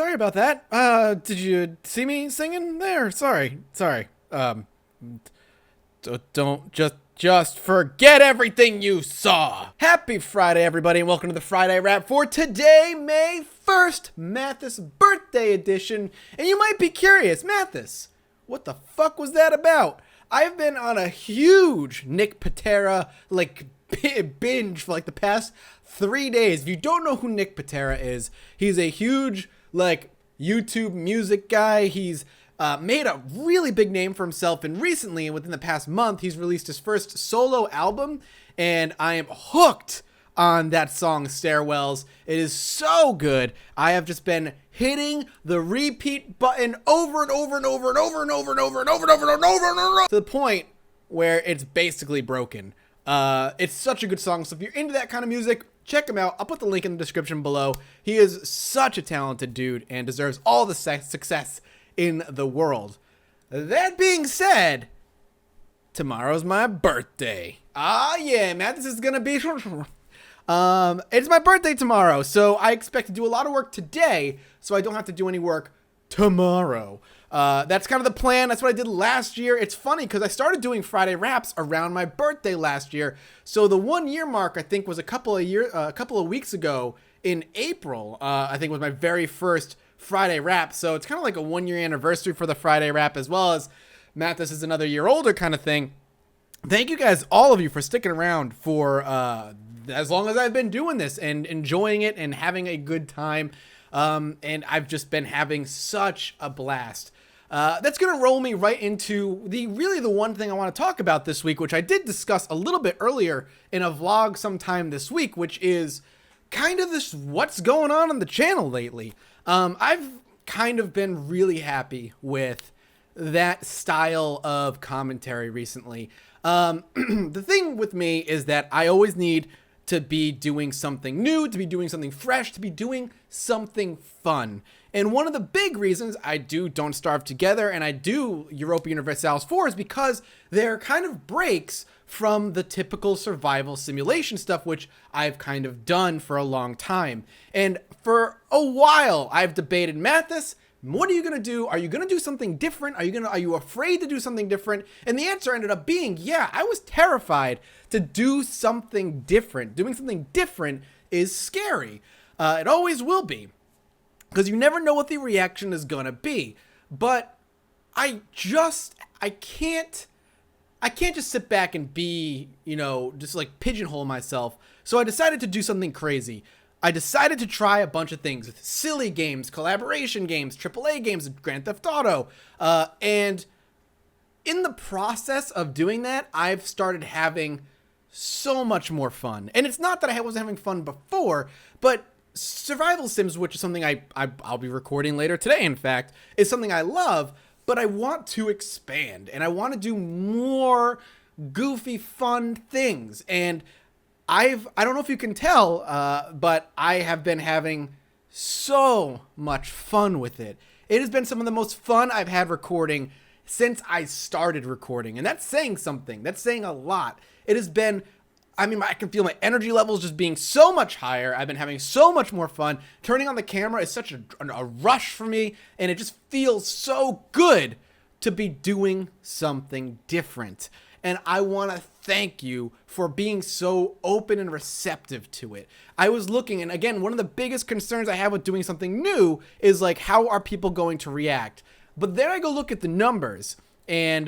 sorry about that. Did you see me singing there? Sorry. Don't just forget everything you saw. Happy Friday, everybody, and welcome to the Friday Wrap for today, May 1st, Mathis birthday edition. And you might be curious, Mathis, what the fuck was that about? I've been on a huge Nick Patera, binge for the past 3 days. If you don't know who Nick Patera is, he's a huge, YouTube music guy. He's made a really big name for himself, and recently, within the past month, he's released his first solo album, and I am hooked on that song, Stairwells. It is so good. I have just been hitting the repeat button over and over and over and over and over and over and over and over and over and over to the point where it's basically broken. It's such a good song, so if you're into that kind of music, check him out. I'll put the link in the description below. He is such a talented dude and deserves all the success in the world. That being said, tomorrow's my birthday. Yeah, Matt, this is gonna be it's my birthday tomorrow, so I expect to do a lot of work today so I don't have to do any work tomorrow. That's kind of the plan. That's what I did last year. It's funny because I started doing Friday Wraps around my birthday last year. So the 1 year mark, I think, was a couple of weeks ago in April. I think was my very first Friday Wrap. So it's kind of like a 1 year anniversary for the Friday Wrap, as well as Mathis is another year older kind of thing. Thank you guys, all of you, for sticking around for as long as I've been doing this and enjoying it and having a good time. And I've just been having such a blast. That's going to roll me right into the one thing I want to talk about this week, which I did discuss a little bit earlier in a vlog sometime this week, which is kind of this what's going on the channel lately. I've kind of been really happy with that style of commentary recently. The thing with me is that I always need to be doing something new, to be doing something fresh, to be doing something fun. And one of the big reasons I do Don't Starve Together and I do Europa Universalis 4 is because they're kind of breaks from the typical survival simulation stuff, which I've kind of done for a long time. And for a while, I've debated, Mathis, what are you going to do? Are you going to do something different? Are you afraid to do something different? And the answer ended up being, yeah, I was terrified to do something different. Doing something different is scary. It always will be, because you never know what the reaction is going to be. But I can't just sit back and be, just pigeonhole myself. So I decided to do something crazy. I decided to try a bunch of things with silly games, collaboration games, AAA games, Grand Theft Auto. And in the process of doing that, I've started having so much more fun. And it's not that I wasn't having fun before, but survival sims, which is something I'll be recording later today, in fact, is something I love, but I want to expand and I want to do more goofy, fun things. And I don't know if you can tell, but I have been having so much fun with it. It has been some of the most fun I've had recording since I started recording. And that's saying something. That's saying a lot. It has been, I can feel my energy levels just being so much higher. I've been having so much more fun. Turning on the camera is such a rush for me. And it just feels so good to be doing something different. And I want to thank you for being so open and receptive to it. I was looking, and again, one of the biggest concerns I have with doing something new is how are people going to react? But then I go look at the numbers, and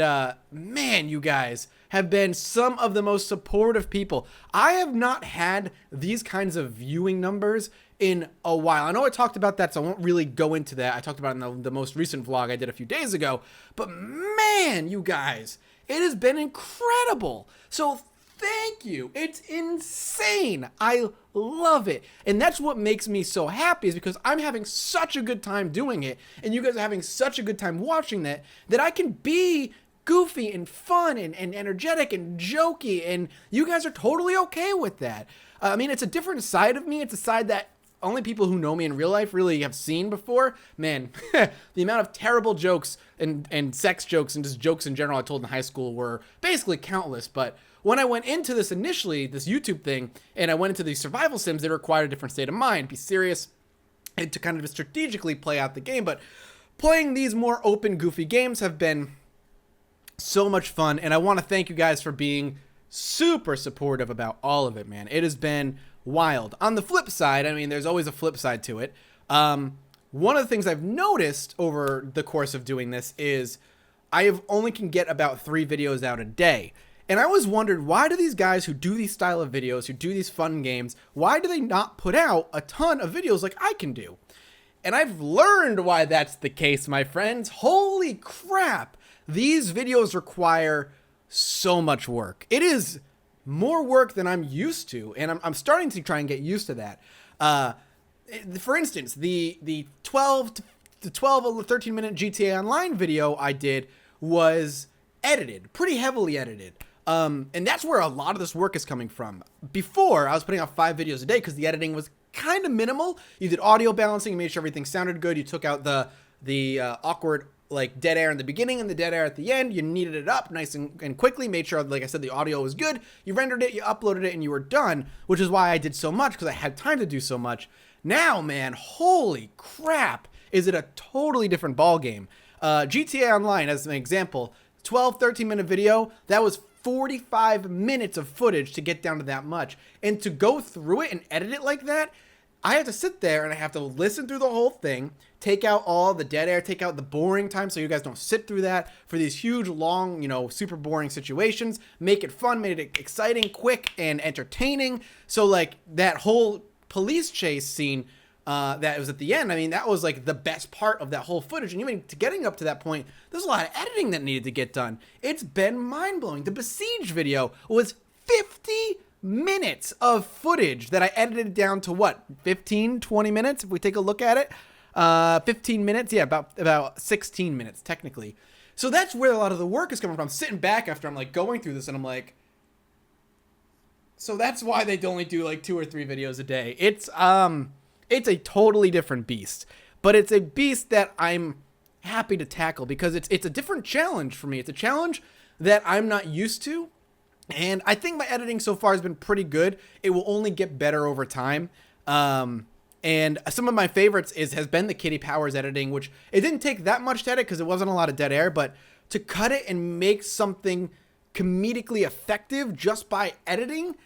man, you guys have been some of the most supportive people. I have not had these kinds of viewing numbers in a while. I know I talked about that, so I won't really go into that. I talked about it in the most recent vlog I did a few days ago. But man, you guys, it has been incredible. So thank you. It's insane. I love it. And that's what makes me so happy, is because I'm having such a good time doing it. And you guys are having such a good time watching that I can be goofy and fun and energetic and jokey. And you guys are totally okay with that. It's a different side of me. It's a side that only people who know me in real life really have seen before. Man, the amount of terrible jokes and sex jokes and just jokes in general I told in high school were basically countless. But when I went into this initially, this YouTube thing, and I went into these survival sims, they required a different state of mind. Be serious, and to kind of strategically play out the game. But playing these more open, goofy games have been so much fun, and I want to thank you guys for being super supportive about all of it, man. It has been wild. On the flip side, I mean, there's always a flip side to it. One of the things I've noticed over the course of doing this is I have only can get about 3 videos out a day. And I always wondered, why do these guys who do these style of videos, who do these fun games, why do they not put out a ton of videos like I can do? And I've learned why that's the case, my friends. Holy crap. These videos require so much work. It is more work than I'm used to, and I'm starting to try and get used to that. For instance, the 12 or 13 minute GTA Online video I did was edited, pretty heavily edited. And that's where a lot of this work is coming from. Before, I was putting out 5 videos a day because the editing was kind of minimal. You did audio balancing, you made sure everything sounded good. You took out the awkward like dead air in the beginning and the dead air at the end. You kneaded it up nice and quickly, made sure, like I said, the audio was good. You rendered it, you uploaded it, and you were done, which is why I did so much, because I had time to do so much. Now, man, holy crap, is it a totally different ball game. GTA Online, as an example, 12, 13-minute video, that was 45 minutes of footage to get down to that much. And to go through it and edit it like that, I have to sit there and I have to listen through the whole thing, take out all the dead air, take out the boring time so you guys don't sit through that for these huge, long, super boring situations, make it fun, made it exciting, quick, and entertaining. So, like, that whole police chase scene that was at the end, I mean, that was, like, the best part of that whole footage. And even to getting up to that point, there's a lot of editing that needed to get done. It's been mind-blowing. The Besiege video was 50 minutes of footage that I edited down to what, 15, 20 minutes if we take a look at it. 15 minutes, yeah, about 16 minutes technically. So that's where a lot of the work is coming from. I'm sitting back after I'm like going through this and I'm like, so that's why they only do like 2 or 3 videos a day. It's a totally different beast, but it's a beast that I'm happy to tackle because it's a different challenge for me. It's a challenge that I'm not used to. And I think my editing so far has been pretty good. It will only get better over time. And some of my favorites has been the Kitty Powers editing, which it didn't take that much to edit because it wasn't a lot of dead air, but to cut it and make something comedically effective just by editing,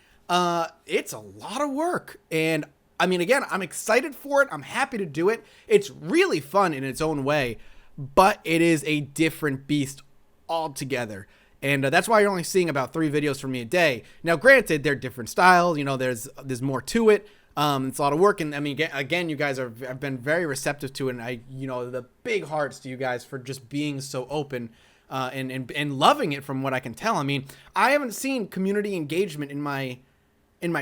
it's a lot of work. And I mean, again, I'm excited for it. I'm happy to do it. It's really fun in its own way, but it is a different beast altogether. And that's why you're only seeing about 3 videos from me a day. Now, granted, they're different styles. There's more to it. It's a lot of work. And I mean, again, you guys have been very receptive to it. And the big hearts to you guys for just being so open and loving it from what I can tell. I mean, I haven't seen community engagement in my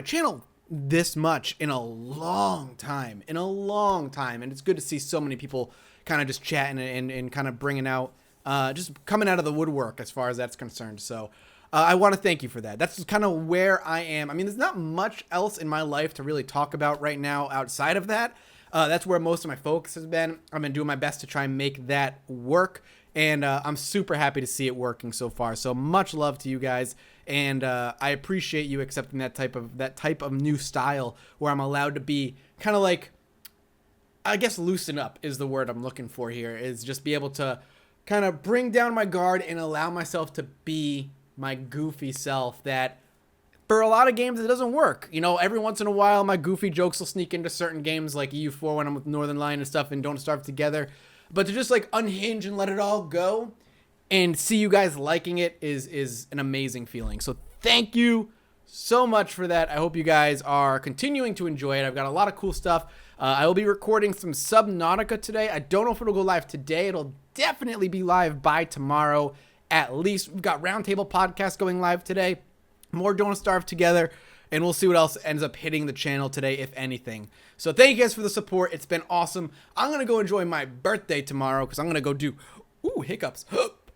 channel this much in a long time. And it's good to see so many people kind of just chatting and kind of bringing out, just coming out of the woodwork as far as that's concerned. So I want to thank you for that. That's kind of where I am. I mean, there's not much else in my life to really talk about right now outside of that. That's where most of my focus has been. I've been doing my best to try and make that work. And I'm super happy to see it working so far. So much love to you guys. And I appreciate you accepting that type of new style where I'm allowed to be kind of like, I guess loosen up is the word I'm looking for here, is just be able to kind of bring down my guard and allow myself to be my goofy self that for a lot of games it doesn't work. Every once in a while my goofy jokes will sneak into certain games like EU4 when I'm with Northern Lion and stuff and Don't Starve Together. But to just like unhinge and let it all go and see you guys liking it is an amazing feeling. So thank you so much for that. I hope you guys are continuing to enjoy it. I've got a lot of cool stuff. I will be recording some Subnautica today. I don't know if it'll go live today. It'll definitely be live by tomorrow at least. We've got Roundtable Podcast going live today. More Don't Starve Together. And we'll see what else ends up hitting the channel today, if anything. So thank you guys for the support. It's been awesome. I'm going to go enjoy my birthday tomorrow because I'm going to go do, hiccups.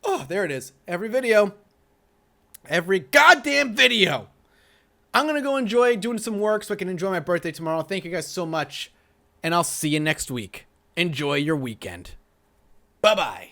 Oh, there it is. Every goddamn video. I'm going to go enjoy doing some work so I can enjoy my birthday tomorrow. Thank you guys so much. And I'll see you next week. Enjoy your weekend. Bye-bye.